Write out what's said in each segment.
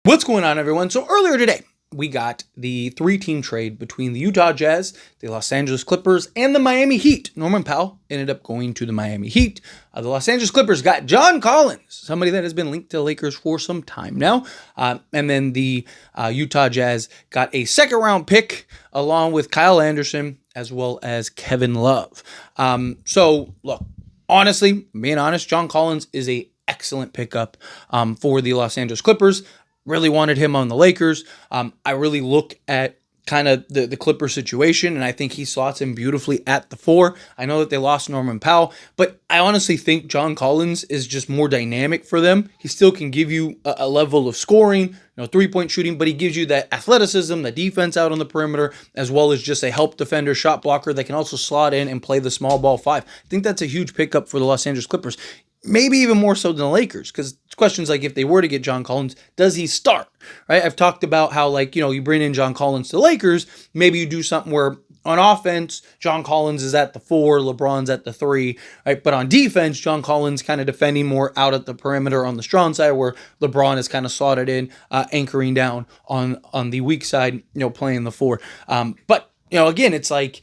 What's going on, everyone? So earlier today, we got the three-team trade between the Utah Jazz, the Los Angeles Clippers, and the Miami Heat. Norman Powell ended up going to the Miami Heat. The Los Angeles Clippers got John Collins, somebody that has been linked to the Lakers for some time now. And then the Utah Jazz got a second-round pick along with Kyle Anderson as well as Kevin Love. So, look, honestly, being honest, John Collins is an excellent pickup for the Los Angeles Clippers. Really wanted him on the Lakers. I really look at kind of the Clippers situation, and I think he slots in beautifully at the 4. I know that they lost Norman Powell, but I honestly think John Collins is just more dynamic for them. He still can give you a level of scoring, three-point shooting, but he gives you that athleticism, the defense out on the perimeter, as well as just a help defender, shot blocker that can also slot in and play the small ball 5. I think that's a huge pickup for the Los Angeles Clippers. Maybe even more so than the Lakers, because questions like if they were to get John Collins, does he start? Right? I've talked about how, you bring in John Collins to the Lakers, maybe you do something where on offense, John Collins is at the 4, LeBron's at the 3, right? But on defense, John Collins kind of defending more out at the perimeter on the strong side, where LeBron is kind of slotted in, anchoring down on the weak side, playing the 4. But again, it's like,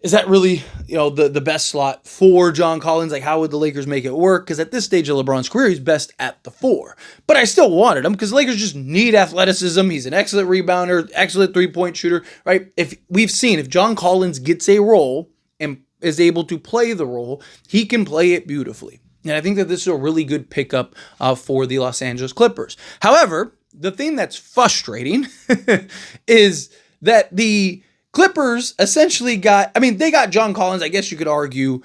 is that really, the best slot for John Collins? Like, how would the Lakers make it work? Because at this stage of LeBron's career, he's best at the 4. But I still wanted him because the Lakers just need athleticism. He's an excellent rebounder, excellent three-point shooter, right? If John Collins gets a role and is able to play the role, he can play it beautifully. And I think that this is a really good pickup for the Los Angeles Clippers. However, the thing that's frustrating is that the Clippers essentially they got John Collins, I guess you could argue,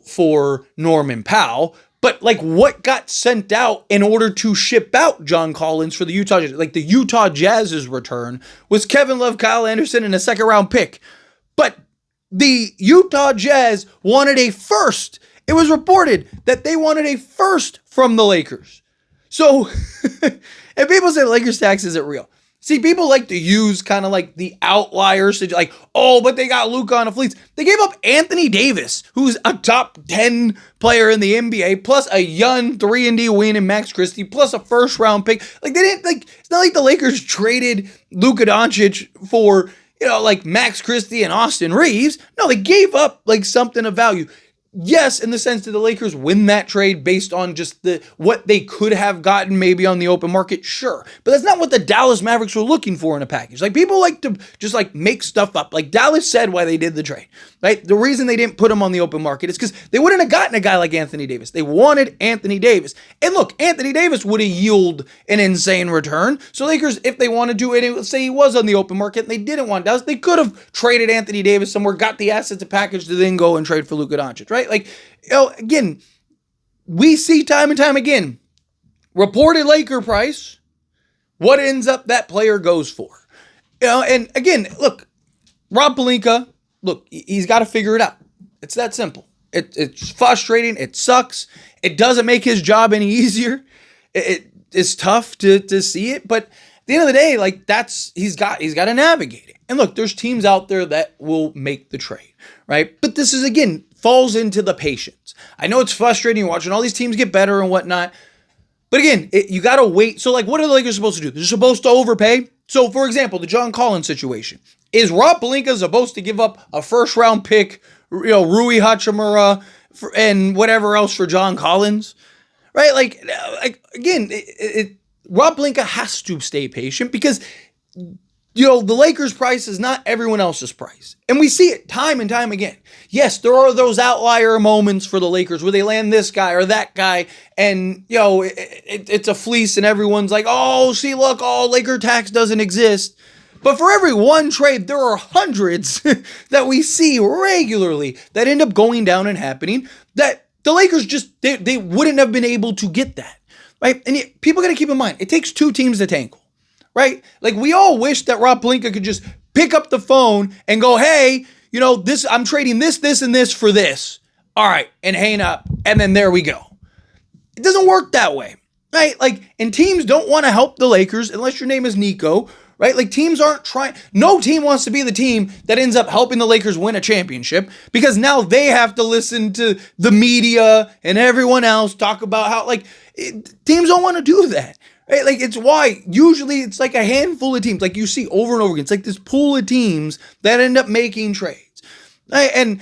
for Norman Powell. But what got sent out in order to ship out John Collins for the Utah Jazz, the Utah Jazz's return, was Kevin Love, Kyle Anderson, and a second-round pick. But the Utah Jazz wanted a first. It was reported that they wanted a first from the Lakers. So, and people say Lakers tax isn't real. See, people like to use kind of the outliers to but they got Luka on the fleets. They gave up Anthony Davis, who's a top 10 player in the NBA, plus a young 3-and-D wing in Max Christie, plus a first-round pick. They didn't, it's not like the Lakers traded Luka Doncic for, Max Christie and Austin Reeves. No, they gave up, something of value. Yes, in the sense that the Lakers win that trade based on just what they could have gotten maybe on the open market, sure. But that's not what the Dallas Mavericks were looking for in a package. People like to just make stuff up. Dallas said why they did the trade, right? The reason they didn't put him on the open market is because they wouldn't have gotten a guy like Anthony Davis. They wanted Anthony Davis. And look, Anthony Davis would have yielded an insane return. So Lakers, if they wanted to, and let's say he was on the open market and they didn't want Dallas, they could have traded Anthony Davis somewhere, got the assets to package to then go and trade for Luka Doncic, right? Again, we see time and time again, reported Laker price, what ends up that player goes for. And again, look, Rob Pelinka, he's got to figure it out. It's that simple. It's frustrating. It sucks. It doesn't make his job any easier. It's tough to see it, but at the end of the day, he's got to navigate it. And look, there's teams out there that will make the trade, right? But this is, again, falls into the patience. I know it's frustrating watching all these teams get better and whatnot, but again, you got to wait. So, what are the Lakers supposed to do? They're supposed to overpay. So, for example, the John Collins situation. Is Rob Pelinka supposed to give up a first-round pick, Rui Hachimura, and whatever else for John Collins? Right? Again, Rob Pelinka has to stay patient because the Lakers' price is not everyone else's price. And we see it time and time again. Yes, there are those outlier moments for the Lakers where they land this guy or that guy and, it's a fleece and everyone's like, Laker tax doesn't exist. But for every one trade, there are hundreds that we see regularly that end up going down and happening that the Lakers they wouldn't have been able to get that, right? And people got to keep in mind, it takes 2 teams to tangle. Right? We all wish that Rob Pelinka could just pick up the phone and go, hey, I'm trading this, and this for this. All right, and hang up, and then there we go. It doesn't work that way, right? And teams don't want to help the Lakers unless your name is Nico, right? Teams aren't trying. No team wants to be the team that ends up helping the Lakers win a championship because now they have to listen to the media and everyone else talk about how, teams don't want to do that. Right? Like, it's why usually it's like a handful of teams, like you see over and over again. It's like this pool of teams that end up making trades. Right? And,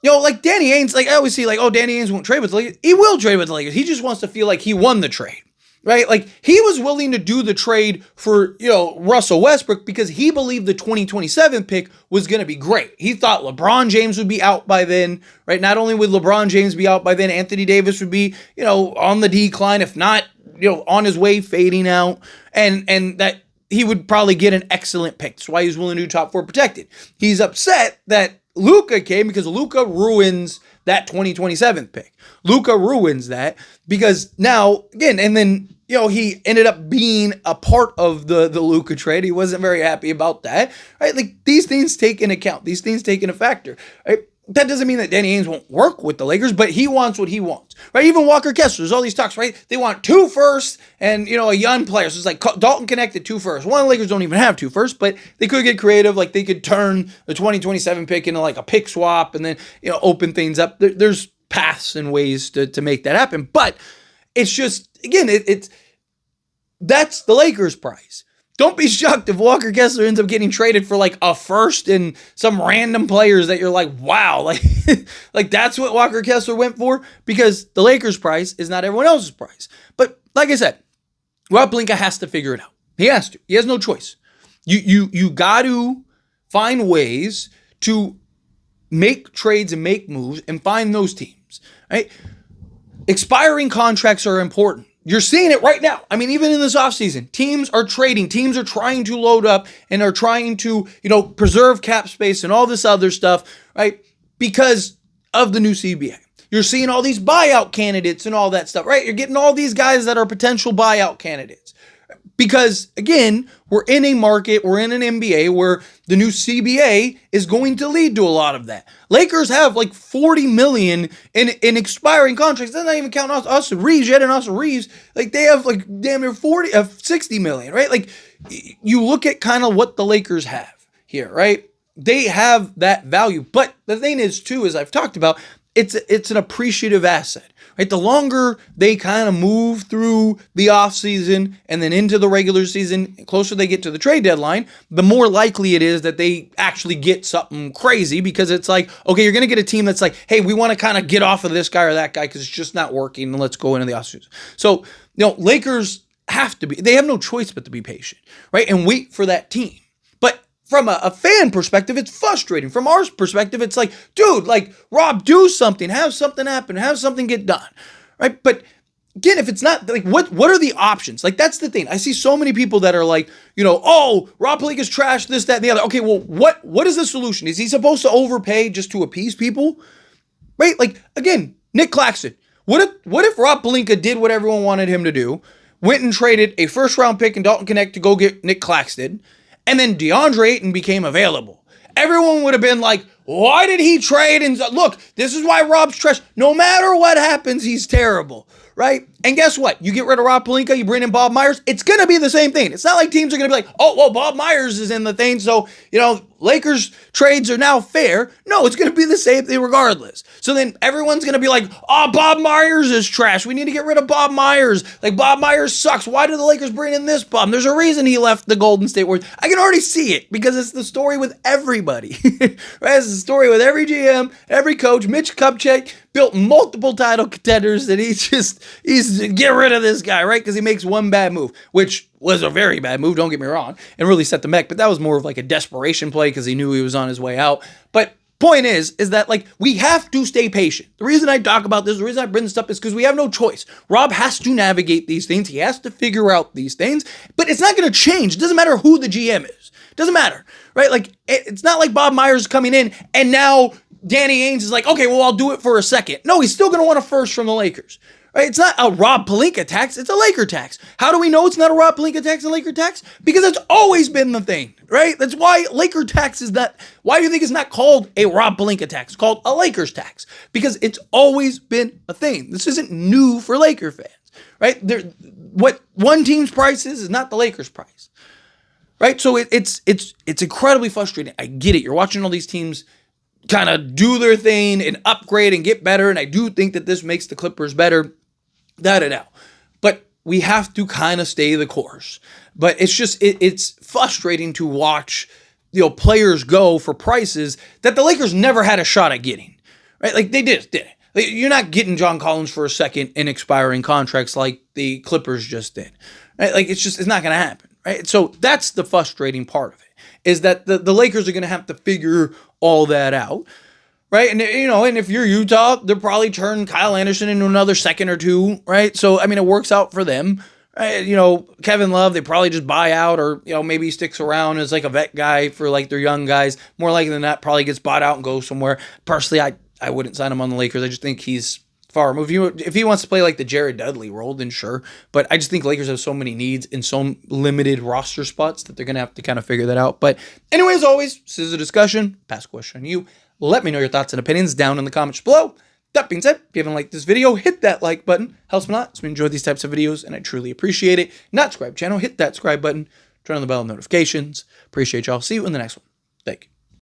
like Danny Ainge, like I always see, like, oh, Danny Ainge won't trade with the Lakers. He will trade with the Lakers. He just wants to feel like he won the trade. Right? Like, he was willing to do the trade for, Russell Westbrook because he believed the 2027 pick was going to be great. He thought LeBron James would be out by then, right? Not only would LeBron James be out by then, Anthony Davis would be, on the decline, if not, on his way fading out, and that he would probably get an excellent pick. That's why he's willing to do top 4 protected. He's upset that Luka came because Luka ruins that 2027 pick. Luka ruins that because now, again, and then, he ended up being a part of the Luka trade. He wasn't very happy about that, right? Like, these things take into account. These things take into factor, right? That doesn't mean that Danny Ainge won't work with the Lakers, but he wants what he wants, right? Even Walker Kessler, there's all these talks, right? They want 2 firsts and, a young player. So it's like Dalton connected 2 firsts. One of the Lakers don't even have 2 firsts, but they could get creative. Like, they could turn the 2027 pick into like a pick swap and then, open things up. There's paths and ways to make that happen. But it's just, again, that's the Lakers' price. Don't be shocked if Walker Kessler ends up getting traded for like a first and some random players that you're like, wow, like, like that's what Walker Kessler went for, because the Lakers' price is not everyone else's price. But like I said, Rob Pelinka has to figure it out. He has to. He has no choice. You got to find ways to make trades and make moves and find those teams, right? Expiring contracts are important. You're seeing it right now. I mean, even in this offseason, teams are trading. Teams are trying to load up and are trying to, preserve cap space and all this other stuff, right? Because of the new CBA. You're seeing all these buyout candidates and all that stuff, right? You're getting all these guys that are potential buyout candidates. Because, again, we're in a market, we're in an NBA where the new CBA is going to lead to a lot of that. Lakers have like $40 million in expiring contracts. That's not even counting Austin Reeves yet, and Austin Reeves, like, they have like damn near 60 million, right? Like, you look at kind of what the Lakers have here, right? They have that value. But the thing is, too, as I've talked about, it's an appreciative asset, right? The longer they kind of move through the offseason and then into the regular season, closer they get to the trade deadline, the more likely it is that they actually get something crazy, because it's like, okay, you're going to get a team that's like, hey, we want to kind of get off of this guy or that guy because it's just not working, and let's go into the offseason. So, Lakers they have no choice but to be patient, right? And wait for that team. But from a fan perspective, it's frustrating. From our perspective, it's like, dude, like, Rob, do something, have something happen, have something get done, right? But again, if it's not, like, what are the options? Like, that's the thing. I see so many people that are like, oh, Rob Pelinka's trash, this, that, and the other. Okay, well, what is the solution? Is he supposed to overpay just to appease people, right? Like, again, Nick Claxton. What if Rob Pelinka did what everyone wanted him to do, went and traded a first-round pick in Dalton Connect to go get Nick Claxton, and then DeAndre Ayton became available? Everyone would have been like, why did he trade? And look, this is why Rob's trash. No matter what happens, he's terrible, right? And guess what? You get rid of Rob Pelinka, you bring in Bob Myers, it's going to be the same thing. It's not like teams are going to be like, oh, well, Bob Myers is in the thing, so, Lakers trades are now fair. No, it's going to be the same thing regardless. So then everyone's going to be like, oh, Bob Myers is trash. We need to get rid of Bob Myers. Like, Bob Myers sucks. Why do the Lakers bring in this bum? There's a reason he left the Golden State Warriors. I can already see it, because it's the story with everybody, right? It's the story with every GM, every coach. Mitch Kupchak built multiple title contenders, and he's get rid of this guy, right? Because he makes one bad move, which was a very bad move, don't get me wrong, and really set the mech, but that was more of like a desperation play because he knew he was on his way out. But point is that, like, we have to stay patient. The reason I talk about this, the reason I bring this up, is because we have no choice. Rob has to navigate these things. He has to figure out these things, but it's not going to change. It doesn't matter who the GM is. It doesn't matter, right? Like, it's not like Bob Myers is coming in and now Danny Ainge is like, okay, well, I'll do it for a second. No, he's still going to want a first from the Lakers. Right? It's not a Rob Pelinka tax, it's a Laker tax. How do we know it's not a Rob Pelinka tax and Laker tax? Because it's always been the thing, right? That's why Laker tax is not, why do you think it's not called a Rob Pelinka tax? It's called a Lakers tax, because it's always been a thing. This isn't new for Laker fans, right? What one team's price is not the Lakers' price, right? So it's incredibly frustrating. I get it. You're watching all these teams kind of do their thing and upgrade and get better, and I do think that this makes the Clippers better. But we have to kind of stay the course. But it's just, it's frustrating to watch, players go for prices that the Lakers never had a shot at getting, right? Like they did it. Like, you're not getting John Collins for a second in expiring contracts like the Clippers just did, right? Like it's not going to happen, right? So that's the frustrating part of it, is that the Lakers are going to have to figure all that out. Right. And, and if you're Utah, they'll probably turn Kyle Anderson into another second or two. Right. So, I mean, it works out for them. Right? Kevin Love, they probably just buy out, or, maybe he sticks around as like a vet guy for like their young guys. More likely than not, probably gets bought out and goes somewhere. Personally, I wouldn't sign him on the Lakers. I just think he's far removed. If he wants to play like the Jared Dudley role, then sure. But I just think Lakers have so many needs in so limited roster spots that they're going to have to kind of figure that out. But anyway, as always, this is a discussion. Pass question on you. Let me know your thoughts and opinions down in the comments below. That being said, if you haven't liked this video, hit that like button. Helps me a lot. So we enjoy these types of videos, and I truly appreciate it. Not subscribe channel, hit that subscribe button. Turn on the bell notifications. Appreciate y'all. See you in the next one. Thank you.